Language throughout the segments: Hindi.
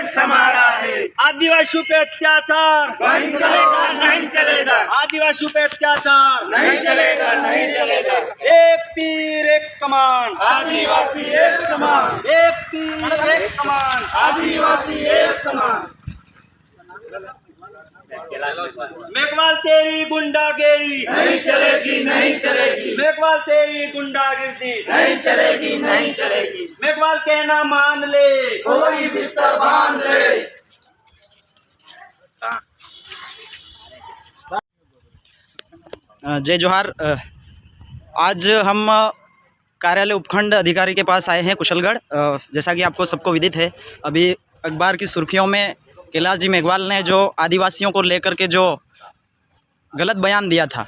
देश हमारा है। आदिवासियों पे अत्याचार नहीं चलेगा, नहीं चलेगा, आदिवासियों पे अत्याचार नहीं चलेगा, नहीं चलेगा। एक तीर एक कमान, आदिवासी एक समान, एक तीर एक कमान, आदिवासी एक समान। मेघवाल तेरी गुंडागिरी नहीं चलेगी, नहीं चलेगी, मेघवाल तेरी गुंडागिरी नहीं चलेगी, नहीं चलेगी। मेघवाल कहना मान ले, कोई बिस्तर बांध ले। जय जोहार। आज हम कार्यालय उपखंड अधिकारी के पास आए हैं कुशलगढ़। जैसा कि आपको सबको विदित है, अभी अखबार की सुर्खियों में कैलाश जी मेघवाल ने जो आदिवासियों को लेकर के जो गलत बयान दिया था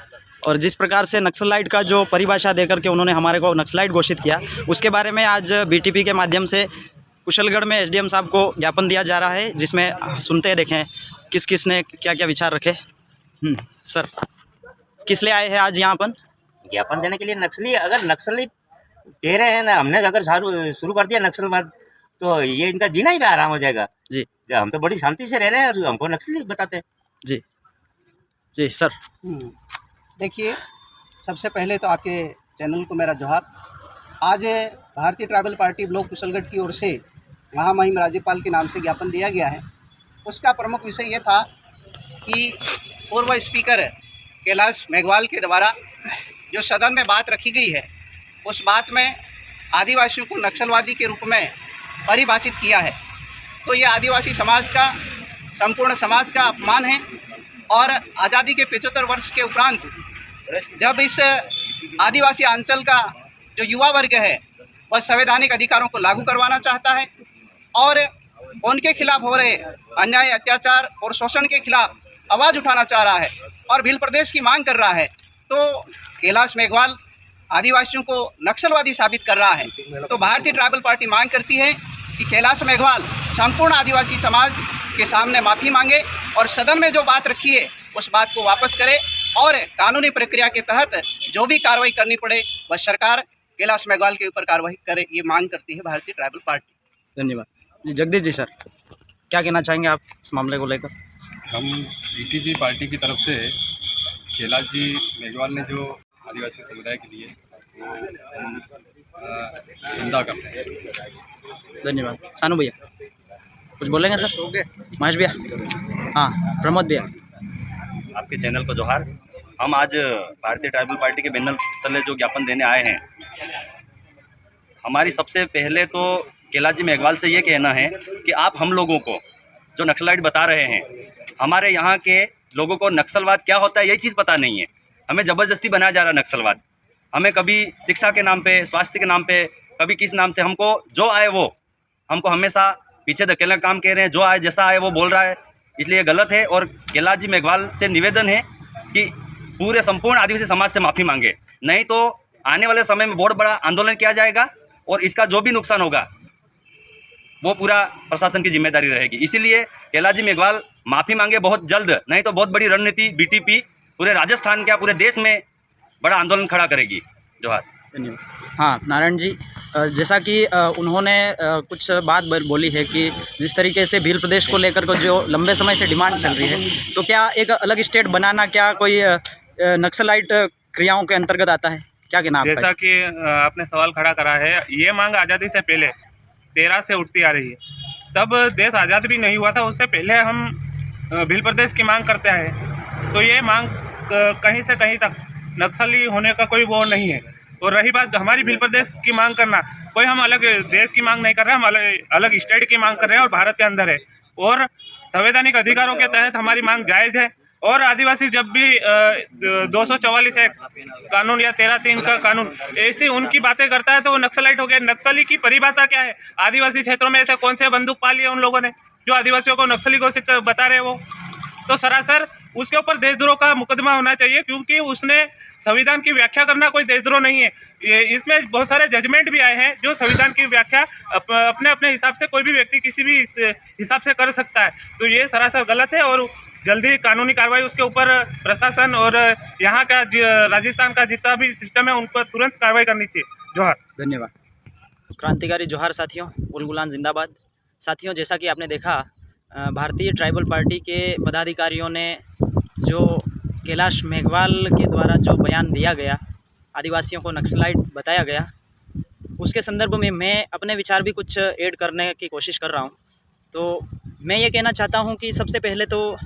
और जिस प्रकार से नक्सलाइट का जो परिभाषा देकर के उन्होंने हमारे को नक्सलाइट घोषित किया, उसके बारे में आज बीटीपी के माध्यम से कुशलगढ़ में एसडीएम साहब को ज्ञापन दिया जा रहा है, जिसमें सुनते हैं, देखें किस किस ने क्या क्या विचार रखे। सर, किस लिए आए हैं आज यहाँ पर? ज्ञापन देने के लिए। नक्सली अगर नक्सली कह रहे हैं ना, हमने अगर शुरू कर दिया नक्सलवाद तो ये इनका जीना ही आराम हो जाएगा जी। हम तो बड़ी शांति से रह रहे हैं और हमको नक्सली बताते हैं। जी जी सर। देखिए, सबसे पहले तो आपके चैनल को मेरा जोहार। आज भारतीय ट्राइबल पार्टी ब्लॉक कुशलगढ़ की ओर से महामहिम राज्यपाल के नाम से ज्ञापन दिया गया है। उसका प्रमुख विषय ये था कि पूर्व स्पीकर कैलाश मेघवाल के द्वारा जो सदन में बात रखी गई है, उस बात में आदिवासियों को नक्सलवादी के रूप में परिभाषित किया है। तो ये आदिवासी समाज का, संपूर्ण समाज का अपमान है। और आज़ादी के 75 वर्ष के उपरांत जब इस आदिवासी अंचल का जो युवा वर्ग है वह संवैधानिक अधिकारों को लागू करवाना चाहता है और उनके खिलाफ हो रहे अन्याय, अत्याचार और शोषण के खिलाफ आवाज़ उठाना चाह रहा है और भील प्रदेश की मांग कर रहा है, तो कैलाश मेघवाल आदिवासियों को नक्सलवादी साबित कर रहा है। तो भारतीय ट्राइबल पार्टी मांग करती है कि कैलाश मेघवाल संपूर्ण आदिवासी समाज के सामने माफ़ी मांगे और सदन में जो बात रखी है उस बात को वापस करे और कानूनी प्रक्रिया के तहत जो भी कार्रवाई करनी पड़े वह सरकार कैलाश मेघवाल के ऊपर कार्रवाई करे, ये मांग करती है भारतीय ट्राइबल पार्टी। धन्यवाद जी। जगदीश जी, सर क्या कहना चाहेंगे आप इस मामले को लेकर? हम बीटीपी पार्टी की तरफ से कैलाश जी मेघवाल ने जो आदिवासी समुदाय के लिए वो निंदा करते हैं। धन्यवाद। सानू भैया कुछ बोलेंगे सर? ओके। महेश भैया? हाँ, प्रमोद भैया? आपके चैनल को जोहार। हम आज भारतीय ट्राइबल पार्टी के बैनर तले जो ज्ञापन देने आए हैं, हमारी सबसे पहले तो कैलाश जी मेघवाल से ये कहना है कि आप हम लोगों को जो नक्सलाइट बता रहे हैं, हमारे यहाँ के लोगों को नक्सलवाद क्या होता है यही चीज़ पता नहीं है। हमें ज़बरदस्ती बनाया जा रहा है नक्सलवाद। हमें कभी शिक्षा के नाम पे, स्वास्थ्य के नाम पे, कभी किस नाम से, हमको जो आए वो हमको हमेशा पीछे धकेलने का काम कर रहे हैं। जो आए, जैसा आए वो बोल रहा है, इसलिए गलत है। और कैलाश जी मेघवाल से निवेदन है कि पूरे संपूर्ण आदिवासी समाज से माफ़ी मांगे, नहीं तो आने वाले समय में बहुत बड़ा आंदोलन किया जाएगा और इसका जो भी नुकसान होगा वो पूरा प्रशासन की जिम्मेदारी रहेगी। इसीलिए कैलाश जी मेघवाल माफ़ी मांगे बहुत जल्द, नहीं तो बहुत बड़ी रणनीति बीटीपी पूरे राजस्थान क्या पूरे देश में बड़ा आंदोलन खड़ा करेगी। जोहार। धन्यवाद। हाँ, नारायण जी, जैसा कि उन्होंने कुछ बात बोली है कि जिस तरीके से भील प्रदेश को लेकर को जो लंबे समय से डिमांड चल रही है, तो क्या एक अलग स्टेट बनाना क्या कोई नक्सलाइट क्रियाओं के अंतर्गत आता है? क्या कहना आपका? जैसा कि आपने सवाल खड़ा करा है, ये मांग आज़ादी से पहले 13 से उठती आ रही है। तब देश आज़ाद भी नहीं हुआ था, उससे पहले हम भील प्रदेश की मांग करते हैं। तो ये मांग कहीं से कहीं तक नक्सली होने का कोई वो नहीं है। और रही बात हमारी भील प्रदेश की मांग करना, कोई हम अलग देश की मांग नहीं कर रहे हैं, हम अलग स्टेट की मांग कर रहे हैं और भारत के अंदर है। और संवैधानिक अधिकारों के तहत हमारी मांग जायज़ है। और आदिवासी जब भी 244 एक्ट कानून या 13(3) का कानून ऐसी उनकी बातें करता है तो वो नक्सलाइट हो गया। नक्सली की परिभाषा क्या है? आदिवासी क्षेत्रों में ऐसे कौन से बंदूक पाली है उन लोगों ने जो आदिवासियों को नक्सली घोषित बता रहे वो? तो सरासर उसके ऊपर देशद्रोह का मुकदमा होना चाहिए, क्योंकि उसने संविधान की व्याख्या करना कोई देशद्रोह नहीं है। इसमें बहुत सारे जजमेंट भी आए हैं जो संविधान की व्याख्या अपने अपने हिसाब से कोई भी व्यक्ति किसी भी हिसाब से कर सकता है। तो ये सरासर गलत है और जल्दी कानूनी कार्रवाई उसके ऊपर प्रशासन और यहाँ का राजस्थान का जितना भी सिस्टम है उन पर तुरंत कार्रवाई करनी चाहिए। जोहार। धन्यवाद। क्रांतिकारी जोहार साथियों, उल गुलान जिंदाबाद। साथियों, जैसा कि आपने देखा भारतीय ट्राइबल पार्टी के पदाधिकारियों ने जो कैलाश मेघवाल के द्वारा जो बयान दिया गया, आदिवासियों को नक्सलाइट बताया गया, उसके संदर्भ में मैं अपने विचार भी कुछ ऐड करने की कोशिश कर रहा हूं। तो मैं ये कहना चाहता हूं कि सबसे पहले तो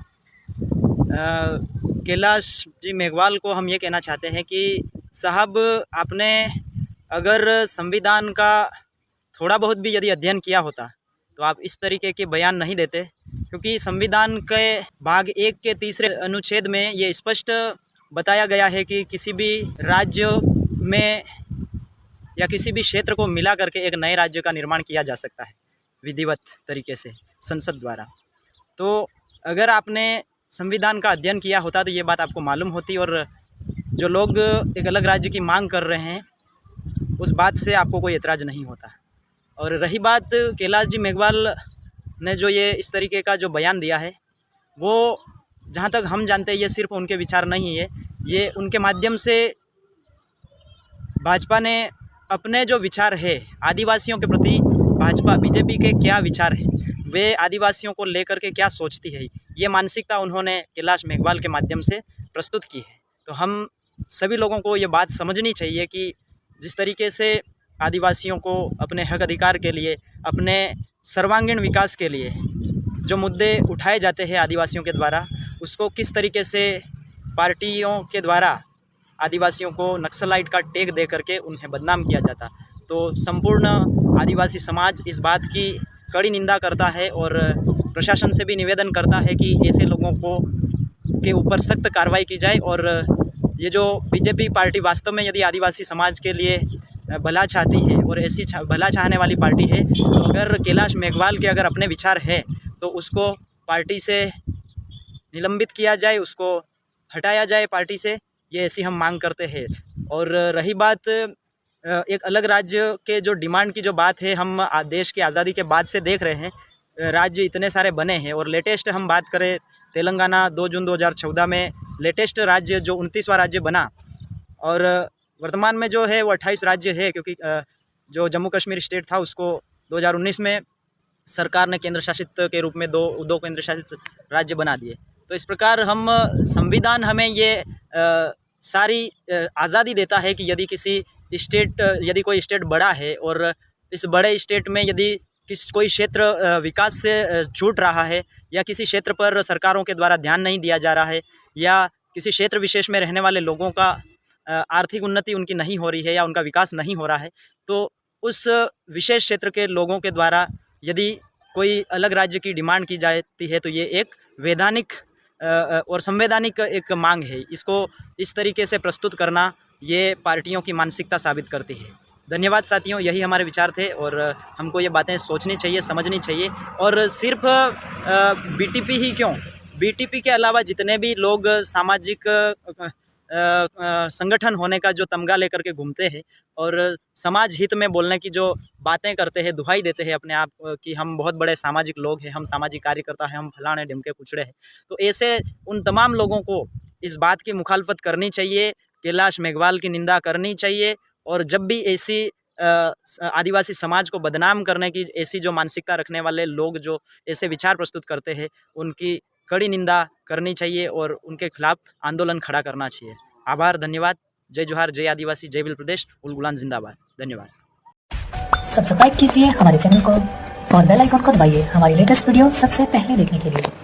कैलाश जी मेघवाल को हम ये कहना चाहते हैं कि साहब, आपने अगर संविधान का थोड़ा बहुत भी यदि अध्ययन किया होता तो आप इस तरीके के बयान नहीं देते, क्योंकि संविधान के भाग 1 के 3 अनुच्छेद में ये स्पष्ट बताया गया है कि किसी भी राज्य में या किसी भी क्षेत्र को मिला करके एक नए राज्य का निर्माण किया जा सकता है विधिवत तरीके से संसद द्वारा। तो अगर आपने संविधान का अध्ययन किया होता तो ये बात आपको मालूम होती, और जो लोग एक अलग राज्य की मांग कर रहे हैं उस बात से आपको कोई एतराज़ नहीं होता। और रही बात कैलाश जी मेघवाल ने जो ये इस तरीके का जो बयान दिया है, वो जहाँ तक हम जानते हैं ये सिर्फ उनके विचार नहीं है, ये उनके माध्यम से भाजपा ने अपने जो विचार है आदिवासियों के प्रति, भाजपा बीजेपी के क्या विचार है, वे आदिवासियों को लेकर के क्या सोचती है, ये मानसिकता उन्होंने कैलाश मेघवाल के माध्यम से प्रस्तुत की है। तो हम सभी लोगों को ये बात समझनी चाहिए कि जिस तरीके से आदिवासियों को अपने हक अधिकार के लिए, अपने सर्वांगीण विकास के लिए जो मुद्दे उठाए जाते हैं आदिवासियों के द्वारा, उसको किस तरीके से पार्टियों के द्वारा आदिवासियों को नक्सलाइट का टैग दे करके उन्हें बदनाम किया जाता। तो संपूर्ण आदिवासी समाज इस बात की कड़ी निंदा करता है और प्रशासन से भी निवेदन करता है कि ऐसे लोगों को के ऊपर सख्त कार्रवाई की जाए। और ये जो बीजेपी पार्टी वास्तव में यदि आदिवासी समाज के लिए भला चाहती है और ऐसी भला चाहने वाली पार्टी है, तो अगर कैलाश मेघवाल के अगर अपने विचार है तो उसको पार्टी से निलंबित किया जाए, उसको हटाया जाए पार्टी से, ये ऐसी हम मांग करते हैं। और रही बात एक अलग राज्य के जो डिमांड की जो बात है, हम देश की आज़ादी के बाद से देख रहे हैं राज्य इतने सारे बने हैं, और लेटेस्ट हम बात करें तेलंगाना 2 जून 2014 में लेटेस्ट राज्य जो 29वां राज्य बना, और वर्तमान में जो है वो 28 राज्य है, क्योंकि जो जम्मू कश्मीर स्टेट था उसको 2019 में सरकार ने केंद्र शासित के रूप में दो केंद्र शासित राज्य बना दिए। तो इस प्रकार हम संविधान हमें ये सारी आज़ादी देता है कि यदि कोई स्टेट बड़ा है और इस बड़े स्टेट में यदि कोई क्षेत्र विकास से छूट रहा है, या किसी क्षेत्र पर सरकारों के द्वारा ध्यान नहीं दिया जा रहा है, या किसी क्षेत्र विशेष में रहने वाले लोगों का आर्थिक उन्नति उनकी नहीं हो रही है या उनका विकास नहीं हो रहा है, तो उस विशेष क्षेत्र के लोगों के द्वारा यदि कोई अलग राज्य की डिमांड की जाती है तो ये एक वैधानिक और संवैधानिक एक मांग है। इसको इस तरीके से प्रस्तुत करना ये पार्टियों की मानसिकता साबित करती है। धन्यवाद साथियों, यही हमारे विचार थे और हमको ये बातें सोचनी चाहिए, समझनी चाहिए। और सिर्फ बीटीपी ही क्यों, बीटीपी के अलावा जितने भी लोग सामाजिक संगठन होने का जो तमगा लेकर के घूमते हैं और समाज हित में बोलने की जो बातें करते हैं, दुहाई देते हैं अपने आप कि हम बहुत बड़े सामाजिक लोग हैं, हम सामाजिक कार्यकर्ता हैं, हम फलाने ढिमके कुचड़े हैं, तो ऐसे उन तमाम लोगों को इस बात की मुखालफत करनी चाहिए, कैलाश मेघवाल की निंदा करनी चाहिए। और जब भी ऐसी आदिवासी समाज को बदनाम करने की ऐसी जो मानसिकता रखने वाले लोग जो ऐसे विचार प्रस्तुत करते हैं, उनकी कड़ी निंदा करनी चाहिए और उनके खिलाफ आंदोलन खड़ा करना चाहिए। आभार, धन्यवाद। जय जोहार, जय आदिवासी, जय भील प्रदेश, उलगुलान जिंदाबाद। धन्यवाद। सब्सक्राइब कीजिए हमारे चैनल को और बेल आइकन को दबाइए हमारी लेटेस्ट वीडियो सबसे पहले देखने के लिए।